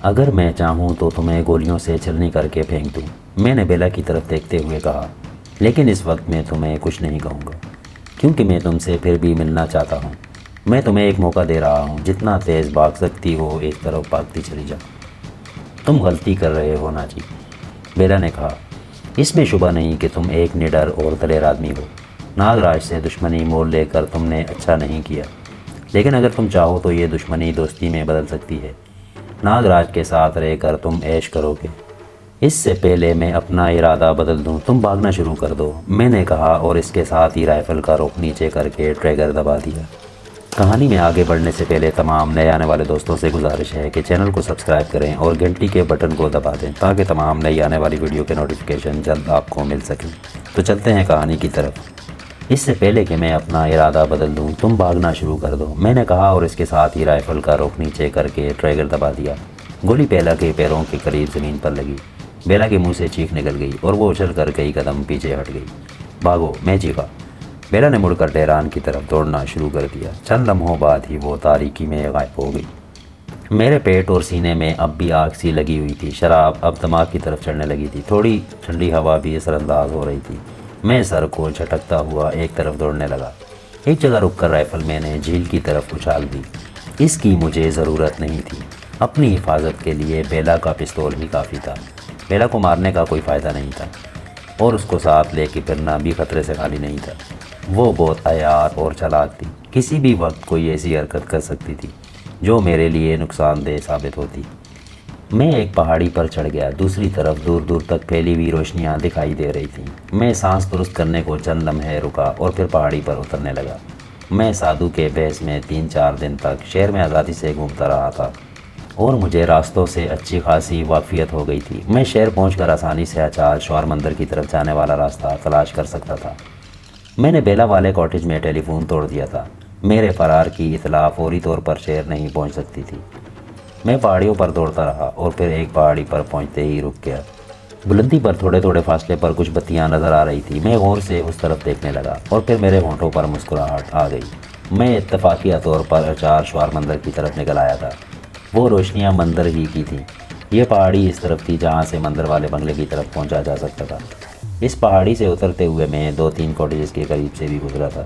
اگر میں چاہوں تو تمہیں گولیوں سے چھلنی کر کے پھینک دوں، میں نے بیلا کی طرف دیکھتے ہوئے کہا، لیکن اس وقت میں تمہیں کچھ نہیں کہوں گا کیونکہ میں تم سے پھر بھی ملنا چاہتا ہوں۔ میں تمہیں ایک موقع دے رہا ہوں، جتنا تیز بھاگ سکتی ہو ایک طرف بھاگتی چلی جا۔ تم غلطی کر رہے ہو ناجی، بیلا نے کہا، اس میں شبہ نہیں کہ تم ایک نڈر اور دلیر آدمی ہو۔ ناگراج سے دشمنی مول لے کر تم نے اچھا نہیں کیا، لیکن اگر تم چاہو تو یہ دشمنی دوستی میں بدل سکتی ہے۔ ناگراج کے ساتھ رہ کر تم عیش کرو گے۔ اس سے پہلے میں اپنا ارادہ بدل دوں تم بھاگنا شروع کر دو، میں نے کہا، اور اس کے ساتھ ہی رائفل کا رخ نیچے کر کے ٹریگر دبا دیا۔ کہانی میں آگے بڑھنے سے پہلے تمام نئے آنے والے دوستوں سے گزارش ہے کہ چینل کو سبسکرائب کریں اور گھنٹی کے بٹن کو دبا دیں تاکہ تمام نئی آنے والی ویڈیو کے نوٹیفیکیشن جلد آپ کو مل سکیں۔ تو چلتے ہیں کہانی کی طرف۔ اس سے پہلے کہ میں اپنا ارادہ بدل دوں تم بھاگنا شروع کر دو، میں نے کہا، اور اس کے ساتھ ہی رائفل کا رخ نیچے کر کے ٹریگر دبا دیا۔ گولی بیلا کے پیروں کے قریب زمین پر لگی۔ بیلا کے منہ سے چیخ نکل گئی اور وہ اچھل کر کئی قدم پیچھے ہٹ گئی۔ بھاگو، میں چیخا۔ بیلا نے مڑ کر ٹہران کی طرف دوڑنا شروع کر دیا۔ چند لمحوں بعد ہی وہ تاریکی میں غائب ہو گئی۔ میرے پیٹ اور سینے میں اب بھی آگ سی لگی ہوئی تھی۔ شراب اب دماغ کی طرف چڑھنے لگی تھی، تھوڑی ٹھنڈی ہوا بھی اثر انداز ہو رہی تھی۔ میں سر کو جھٹکتا ہوا ایک طرف دوڑنے لگا۔ ایک جگہ رک کر رائفل میں نے جھیل کی طرف اچھال دی۔ اس کی مجھے ضرورت نہیں تھی، اپنی حفاظت کے لیے بیلا کا پستول ہی کافی تھا۔ بیلا کو مارنے کا کوئی فائدہ نہیں تھا اور اس کو ساتھ لے کے پھرنا بھی خطرے سے خالی نہیں تھا۔ وہ بہت عیار اور چالاک تھی، کسی بھی وقت کوئی ایسی حرکت کر سکتی تھی جو میرے لیے نقصان دہ ثابت ہوتی۔ میں ایک پہاڑی پر چڑھ گیا، دوسری طرف دور دور تک پھیلی ہوئی روشنیاں دکھائی دے رہی تھیں۔ میں سانس درست کرنے کو چند لمحے رکا اور پھر پہاڑی پر اترنے لگا۔ میں سادھو کے بھیس میں 3-4 دن تک شہر میں آزادی سے گھومتا رہا تھا اور مجھے راستوں سے اچھی خاصی واقفیت ہو گئی تھی۔ میں شہر پہنچ کر آسانی سے اچال شوار مندر کی طرف جانے والا راستہ تلاش کر سکتا تھا۔ میں نے بیلا والے کاٹیج میں ٹیلی فون توڑ دیا تھا۔ میرے فرار کی اطلاع فوری طور پر شہر نہیں پہنچ سکتی تھی۔ میں پہاڑیوں پر دوڑتا رہا اور پھر ایک پہاڑی پر پہنچتے ہی رک گیا۔ بلندی پر تھوڑے تھوڑے فاصلے پر کچھ بتیاں نظر آ رہی تھی۔ میں غور سے اس طرف دیکھنے لگا اور پھر میرے ہونٹوں پر مسکراہٹ آ گئی۔ میں اتفاقیہ طور پر اچار شوار مندر کی طرف نکل آیا تھا۔ وہ روشنیاں مندر ہی کی تھیں۔ یہ پہاڑی اس طرف تھی جہاں سے مندر والے بنگلے کی طرف پہنچا جا سکتا تھا۔ اس پہاڑی سے اترتے ہوئے میں 2-3 کاٹیجز کے قریب سے بھی گزرا تھا۔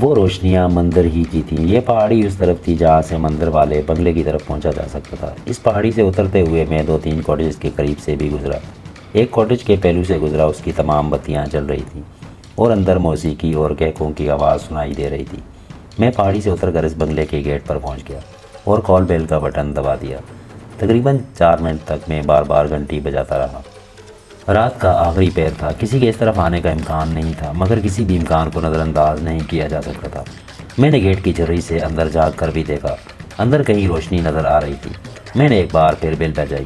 وہ روشنیاں مندر ہی کی تھیں۔ یہ پہاڑی اس طرف تھی جہاں سے مندر والے بنگلے کی طرف پہنچا جا سکتا تھا۔ اس پہاڑی سے اترتے ہوئے میں 2-3 کاٹیجز کے قریب سے بھی گزرا۔ ایک کاٹیج کے پہلو سے گزرا، اس کی تمام بتیاں جل رہی تھیں اور اندر موسیقی اور کہکوں کی آواز سنائی دے رہی تھی۔ میں پہاڑی سے اتر کر اس بنگلے کے گیٹ پر پہنچ گیا اور کال بیل کا بٹن دبا دیا۔ تقریباً 4 منٹ تک میں بار بار گھنٹی بجاتا رہا۔ رات کا آخری پہر تھا، کسی کے اس طرف آنے کا امکان نہیں تھا، مگر کسی بھی امکان کو نظر انداز نہیں کیا جا سکتا تھا۔ میں نے گیٹ کی جھرری سے اندر جھانک کر بھی دیکھا، اندر کہیں روشنی نظر آ رہی تھی۔ میں نے ایک بار پھر بیل بجائی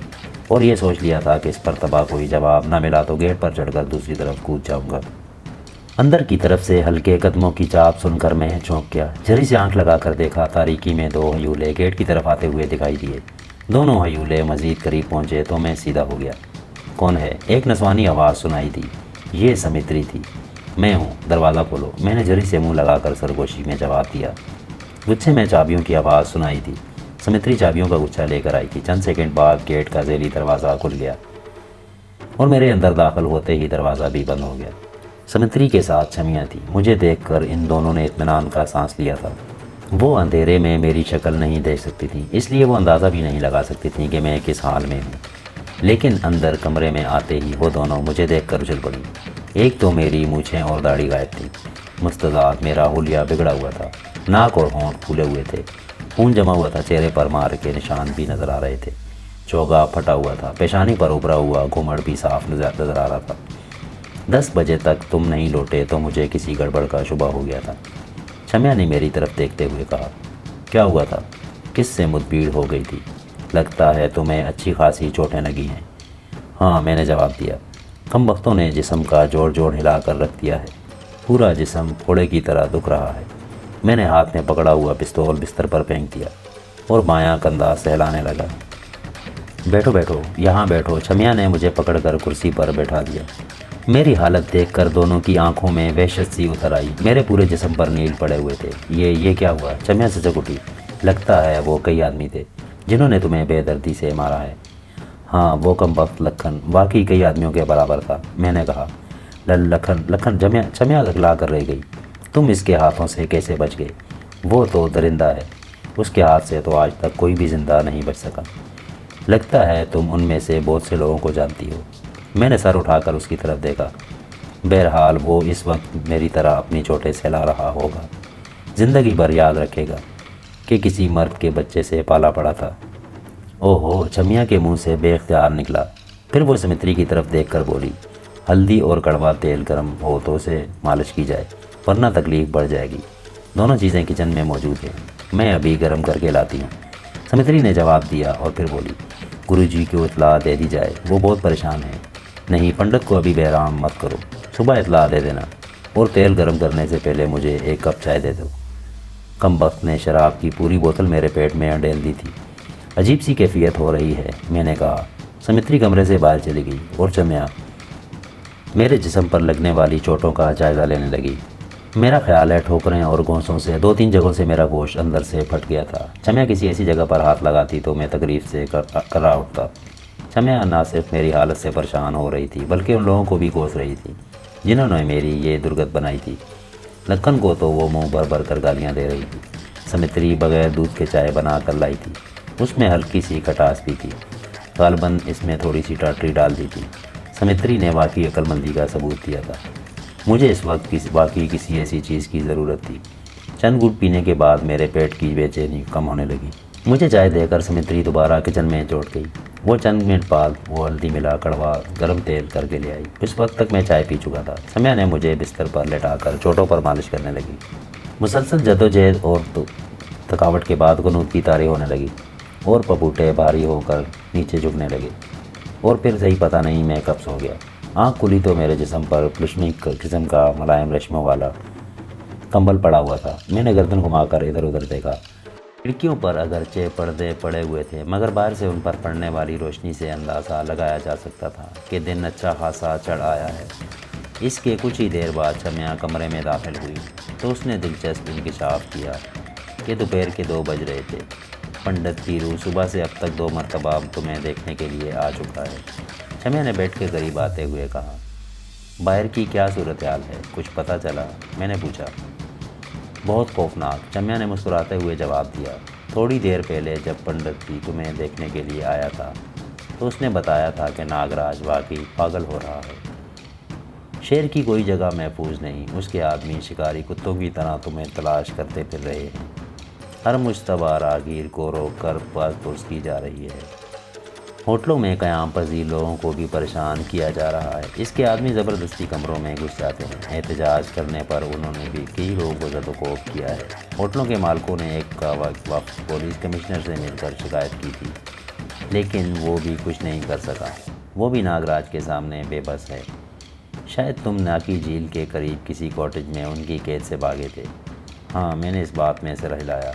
اور یہ سوچ لیا تھا کہ اس پر تباہ کوئی جواب نہ ملا تو گیٹ پر چڑھ کر دوسری طرف کود جاؤں گا۔ اندر کی طرف سے ہلکے قدموں کی چاپ سن کر میں چونک گیا۔ جھری سے آنکھ لگا کر دیکھا، تاریکی میں 2 ہیولے گیٹ کی طرف آتے ہوئے دکھائی دیے۔ دونوں ہیولے مزید قریب پہنچے تو میں سیدھا ہو گیا۔ کون ہے؟ ایک نسوانی آواز سنائی دی۔ یہ سمتری تھی۔ میں ہوں، دروازہ کھولو، میں نے جھری سے منہ لگا کر سرگوشی میں جواب دیا۔ گچھے میں چابیوں کی آواز سنائی دی۔ سمتری چابیوں کا گچھا لے کر آئی تھی۔ چند سیکنڈ بعد گیٹ کا ذیلی دروازہ کھل گیا اور میرے اندر داخل ہوتے ہی دروازہ بھی بند ہو گیا۔ سمتری کے ساتھ چھمیاں تھیں۔ مجھے دیکھ کر ان دونوں نے اطمینان کا سانس لیا تھا۔ وہ اندھیرے میں میری شکل نہیں دیکھ سکتی تھیں، اس لیے وہ اندازہ بھی نہیں لگا سکتی تھیں کہ میں کس حال میں ہوں، لیکن اندر کمرے میں آتے ہی وہ دونوں مجھے دیکھ کر اچھل پڑی۔ ایک تو میری مونچھیں اور داڑھی غائب تھی، مستضاد میرا حلیہ بگڑا ہوا تھا، ناک اور ہونٹ پھولے ہوئے تھے، خون جمع ہوا تھا، چہرے پر مار کے نشان بھی نظر آ رہے تھے، چوگا پھٹا ہوا تھا، پیشانی پر ابھرا ہوا گھمڑ بھی صاف نظر آ رہا تھا۔ 10 بجے تک تم نہیں لوٹے تو مجھے کسی گڑبڑ کا شبہ ہو گیا تھا۔ چھمیا نے میری طرف دیکھتے ہوئے کہا، کیا ہوا تھا؟ کس سے مدبھیڑ ہو گئی تھی؟ لگتا ہے تمہیں اچھی خاصی چوٹیں لگی ہیں۔ ہاں، میں نے جواب دیا۔ کم بختوں نے جسم کا جوڑ ہلا کر رکھ دیا ہے، پورا جسم پھوڑے کی طرح دکھ رہا ہے۔ میں نے ہاتھ میں پکڑا ہوا پستول بستر پر پھینک دیا اور بایاں کندھا سہلانے لگا۔ بیٹھو بیٹھو، یہاں بیٹھو۔ چھمیا نے مجھے پکڑ کر کرسی پر بیٹھا دیا۔ میری حالت دیکھ کر دونوں کی آنکھوں میں وحشت سی اتر آئی۔ میرے پورے جسم پر نیل پڑے ہوئے تھے۔ یہ کیا ہوا؟ چھمیا سچک اٹھی۔ لگتا ہے وہ کئی آدمی تھے، جنہوں نے تمہیں بے دردی سے مارا ہے۔ ہاں، وہ کم وقت لکھن واقعی کئی آدمیوں کے برابر تھا، میں نے کہا۔ لکھن چمیا اگلا کر رہ گئی۔ تم اس کے ہاتھوں سے کیسے بچ گئے؟ وہ تو درندہ ہے، اس کے ہاتھ سے تو آج تک کوئی بھی زندہ نہیں بچ سکا۔ لگتا ہے تم ان میں سے بہت سے لوگوں کو جانتی ہو۔ میں نے سر اٹھا کر اس کی طرف دیکھا۔ بہرحال وہ اس وقت میری طرح اپنی چوٹیں سہلا رہا ہوگا، زندگی بھر یاد رکھے گا کہ کسی مرد کے بچے سے پالا پڑا تھا۔ اوہو، چمیا کے منہ سے بے اختیار نکلا۔ پھر وہ سمتری کی طرف دیکھ کر بولی، ہلدی اور کڑوا تیل گرم ہو تو اسے مالش کی جائے، ورنہ تکلیف بڑھ جائے گی۔ دونوں چیزیں کچن میں موجود ہیں، میں ابھی گرم کر کے لاتی ہوں۔ سمتری نے جواب دیا اور پھر بولی، گروجی کو اطلاع دے دی جائے، وہ بہت پریشان ہیں۔ نہیں، پنڈت کو ابھی بحران مت کرو، صبح اطلاع دے دینا، اور تیل گرم کرنے سے پہلے مجھے ایک کپ چائے دے دو۔ کم بخت نے شراب کی پوری بوتل میرے پیٹ میں ڈال دی تھی۔ عجیب سی کیفیت ہو رہی ہے، میں نے کہا۔ سمتری کمرے سے باہر چلی گئی اور چمیا میرے جسم پر لگنے والی چوٹوں کا جائزہ لینے لگی۔ میرا خیال ہے ٹھوکریں اور گھونسوں سے 2-3 جگہوں سے میرا گوشت اندر سے پھٹ گیا تھا۔ چمیا کسی ایسی جگہ پر ہاتھ لگاتی تو میں تکلیف سے کرا اٹھتا۔ چمیا نہ صرف میری حالت سے پریشان ہو رہی تھی بلکہ ان لوگوں کو بھی کوس رہی تھی جنہوں نے میری یہ درگت بنائی تھی۔ لکھن کو تو وہ منہ بھر کر گالیاں دے رہی تھی۔ سمتری بغیر دودھ کے چائے بنا کر لائی تھی، اس میں ہلکی سی کھٹاس بھی تھی، غالباً اس میں تھوڑی سی ٹاٹری ڈال دی تھی۔ سمتری نے واقعی عقل مندی کا ثبوت دیا تھا۔ مجھے اس وقت واقعی کسی ایسی چیز کی ضرورت تھی۔ چند گھونٹ پینے کے بعد میرے پیٹ کی بے چینی کم ہونے لگی۔ مجھے چائے دے کر سمتری دوبارہ کچن میں چوٹ گئی۔ وہ چند منٹ بعد وہ ہلدی ملا کڑوا گرم تیل کر کے لے آئی۔ اس وقت تک میں چائے پی چکا تھا۔ چمیا نے مجھے بستر پر لٹا کر چوٹوں پر مالش کرنے لگی۔ مسلسل جدوجہد اور تھکاوٹ کے بعد قنوت کی تاریں ہونے لگی اور پپوٹے بھاری ہو کر نیچے جھکنے لگے، اور پھر صحیح پتہ نہیں میں کب سو گیا۔ آنکھ کھلی تو میرے جسم پر پلشمی قسم کا ملائم ریشموں والا کمبل پڑا ہوا تھا۔ میں نے گردن گھما کر ادھر ادھر دیکھا۔ کھڑکیوں پر اگرچہ پردے پڑے ہوئے تھے مگر باہر سے ان پر پڑنے والی روشنی سے اندازہ لگایا جا سکتا تھا کہ دن اچھا خاصا چڑھ آیا ہے۔ اس کے کچھ ہی دیر بعد چمیا کمرے میں داخل ہوئی تو اس نے دلچسپ انکشاف کیا کہ دوپہر کے 2 بج رہے تھے۔ پنڈت پیرو صبح سے اب تک 2 مرتبہ تمہیں دیکھنے کے لیے آ چکا ہے۔ چمیا نے بیٹھ کے قریب آتے ہوئے کہا، باہر کی کیا صورتحال ہے، کچھ پتہ چلا؟ میں نے پوچھا۔ بہت خوفناک، چمیا نے مسکراتے ہوئے جواب دیا۔ تھوڑی دیر پہلے جب پنڈت بھی تمہیں دیکھنے کے لیے آیا تھا تو اس نے بتایا تھا کہ ناگراج واقعی پاگل ہو رہا ہے۔ شہر کی کوئی جگہ محفوظ نہیں، اس کے آدمی شکاری کتوں کی طرح تمہیں تلاش کرتے پھر رہے ہیں۔ ہر مشتبہ راگیر کو روک کر پرس کی جا رہی ہے۔ ہوٹلوں میں قیام پذیر لوگوں کو بھی پریشان کیا جا رہا ہے۔ اس کے آدمی زبردستی کمروں میں گھس جاتے ہیں۔ احتجاج کرنے پر انہوں نے بھی کئی لوگوں کو زد و کوب کیا ہے۔ ہوٹلوں کے مالکوں نے ایک وقت پولیس کمشنر سے مل کر شکایت کی تھی، لیکن وہ بھی کچھ نہیں کر سکا۔ وہ بھی ناگراج کے سامنے بے بس ہے۔ شاید تم ناکی جھیل کے قریب کسی کاٹیج میں ان کی قید سے بھاگے تھے۔ ہاں، میں نے اس بات میں سر ہلایا۔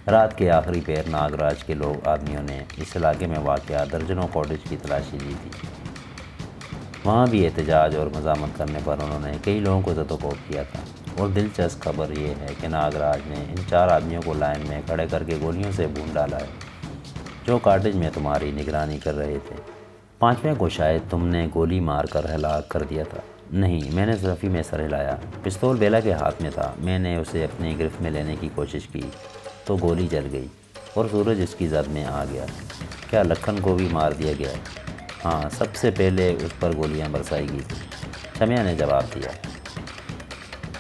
رات کے آخری پہر ناگراج کے آدمیوں نے اس علاقے میں واقع درجنوں کاٹیج کی تلاشی لی تھی۔ وہاں بھی احتجاج اور مزاحمت کرنے پر انہوں نے کئی لوگوں کو زد و کوب کیا تھا، اور دلچسپ خبر یہ ہے کہ ناگراج نے ان 4 آدمیوں کو لائن میں کھڑے کر کے گولیوں سے بھون ڈالا ہے، جو کاٹیج میں تمہاری نگرانی کر رہے تھے۔ 5ویں کو شاید تم نے گولی مار کر ہلاک کر دیا تھا۔ نہیں، میں نے صفی میں سر ہلایا۔ پستول بیلا کے ہاتھ میں تھا۔ میں نے اسے اپنی گرفت میں لینے کی کوشش کی تو گولی جل گئی اور سورج اس کی زد میں آ گیا۔ کیا لکھن کو بھی مار دیا گیا؟ ہاں، سب سے پہلے اس پر گولیاں برسائی گئی تھیں، چمیا نے جواب دیا۔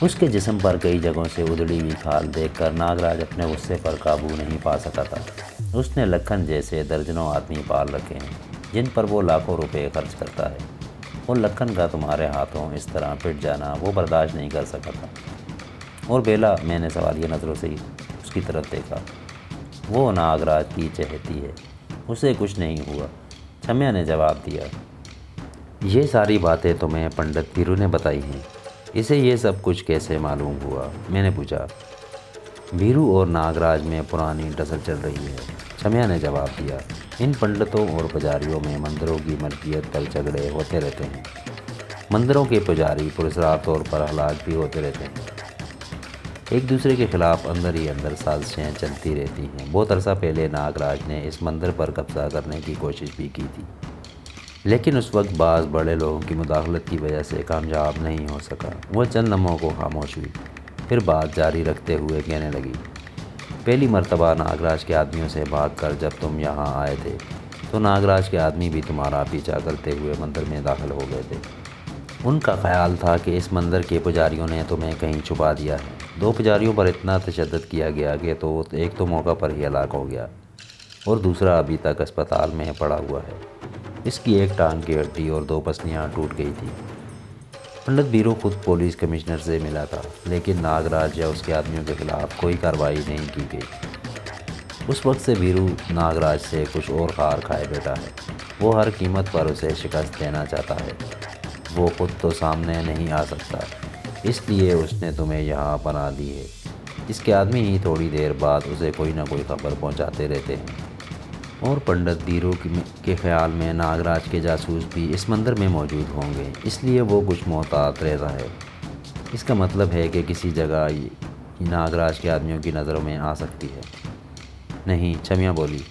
اس کے جسم پر کئی جگہوں سے ادھڑی ہوئی کھال دیکھ کر ناگراج اپنے غصے پر قابو نہیں پا سکا تھا۔ اس نے لکھن جیسے درجنوں آدمی پال رکھے ہیں جن پر وہ لاکھوں روپے خرچ کرتا ہے، اور لکھن کا تمہارے ہاتھوں اس طرح پٹ جانا وہ برداشت نہیں کر سکا تھا۔ اور بیلا، میں نے سوالیہ نظروں سے اس کی طرف دیکھا۔ وہ ناگراج کی چہیتی ہے، اسے کچھ نہیں ہوا، چمیا نے جواب دیا۔ یہ ساری باتیں تمہیں پنڈت پیرو نے بتائی ہیں؟ اسے یہ سب کچھ کیسے معلوم ہوا؟ میں نے پوچھا۔ بیرو اور ناگراج میں پرانی ڈسل چل رہی ہے، چمیا نے جواب دیا۔ ان پنڈتوں اور پجاریوں میں مندروں کی ملکیت پر جھگڑے ہوتے رہتے ہیں۔ مندروں کے پجاری پراسرار طور پر ہلاک بھی ہوتے رہتے ہیں۔ ایک دوسرے کے خلاف اندر ہی اندر سازشیں چلتی رہتی ہیں۔ بہت عرصہ پہلے ناگراج نے اس مندر پر قبضہ کرنے کی کوشش بھی کی تھی، لیکن اس وقت بعض بڑے لوگوں کی مداخلت کی وجہ سے کامیاب نہیں ہو سکا۔ وہ چند لمحوں کو خاموش ہوئی، پھر بات جاری رکھتے ہوئے کہنے لگی، پہلی مرتبہ ناگراج کے آدمیوں سے بھاگ کر جب تم یہاں آئے تھے تو ناگراج کے آدمی بھی تمہارا پیچھا کرتے ہوئے مندر میں داخل ہو گئے تھے۔ ان کا خیال تھا کہ اس مندر کے پجاریوں نے تمہیں کہیں چھپا دیا ہے۔ 2 پجاریوں پر اتنا تشدد کیا گیا کہ ایک تو موقع پر ہی ہلاک ہو گیا اور دوسرا ابھی تک اسپتال میں پڑا ہوا ہے۔ اس کی ایک ٹانگ کی ہڈی اور 2 پسلیاں ٹوٹ گئی تھی۔ پنڈت بیرو خود پولیس کمشنر سے ملا تھا، لیکن ناگراج یا اس کے آدمیوں کے خلاف کوئی کارروائی نہیں کی گئی۔ اس وقت سے بیرو ناگراج سے کچھ اور خار کھائے بیٹھا ہے۔ وہ ہر قیمت پر اسے شکست دینا چاہتا ہے۔ وہ خود تو سامنے نہیں آ سکتا، اس لیے اس نے تمہیں یہاں پناہ دی ہے۔ اس کے آدمی ہی تھوڑی دیر بعد اسے کوئی نہ کوئی خبر پہنچاتے رہتے ہیں، اور پنڈت بیرو کے خیال میں ناگراج کے جاسوس بھی اس مندر میں موجود ہوں گے، اس لیے وہ کچھ محتاط رہتا ہے۔ اس کا مطلب ہے کہ کسی جگہ یہ ناگراج کے آدمیوں کی نظروں میں آ سکتی ہے۔ نہیں، چھمیا بولی،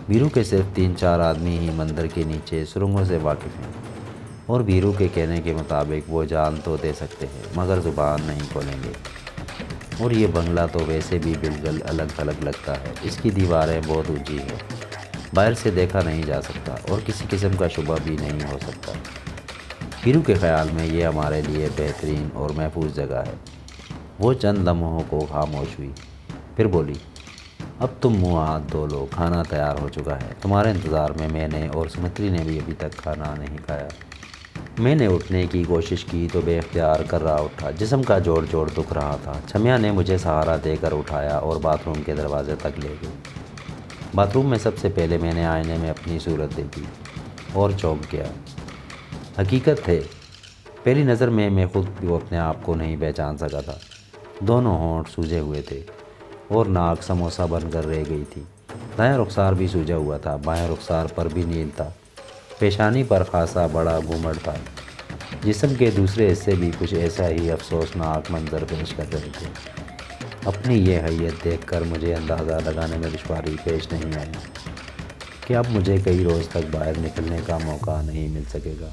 بیرو کے صرف 3-4 آدمی ہی مندر کے نیچے سرنگوں سے واقف ہیں، اور بیرو کے کہنے کے مطابق وہ جان تو دے سکتے ہیں مگر زبان نہیں کھولیں گے۔ اور یہ بنگلہ تو ویسے بھی بالکل الگ تھلگ لگتا ہے۔ اس کی دیواریں بہت اونچی ہیں، باہر سے دیکھا نہیں جا سکتا اور کسی قسم کا شبہ بھی نہیں ہو سکتا۔ بیرو کے خیال میں یہ ہمارے لیے بہترین اور محفوظ جگہ ہے۔ وہ چند لمحوں کو خاموش ہوئی، پھر بولی، اب تم منہ ہاتھ دھو لو، کھانا تیار ہو چکا ہے۔ تمہارے انتظار میں نے اور سمتری نے بھی ابھی تک کھانا نہیں کھایا۔ میں نے اٹھنے کی کوشش کی تو بے اختیار کرا اٹھا، جسم کا جوڑ جوڑ دکھ رہا تھا۔ چھمیا نے مجھے سہارا دے کر اٹھایا اور باتھ روم کے دروازے تک لے گئی۔ باتھ روم میں سب سے پہلے میں نے آئینے میں اپنی صورت دیکھی اور چونک گیا۔ حقیقت ہے، پہلی نظر میں خود بھی اپنے آپ کو نہیں پہچان سکا تھا۔ دونوں ہونٹ سوجے ہوئے تھے اور ناک سموسہ بن کر رہ گئی تھی۔ دایاں رخسار بھی سوجا ہوا تھا، بائیں رخسار پر بھی نیل تھا۔ پیشانی پر خاصا بڑا گھومٹ تھا۔ جسم کے دوسرے حصے بھی کچھ ایسا ہی افسوسناک منظر پیش کر رہے تھے۔ اپنی یہ حیت دیکھ کر مجھے اندازہ لگانے میں دشواری پیش نہیں آئی کہ اب مجھے کئی روز تک باہر نکلنے کا موقع نہیں مل سکے گا۔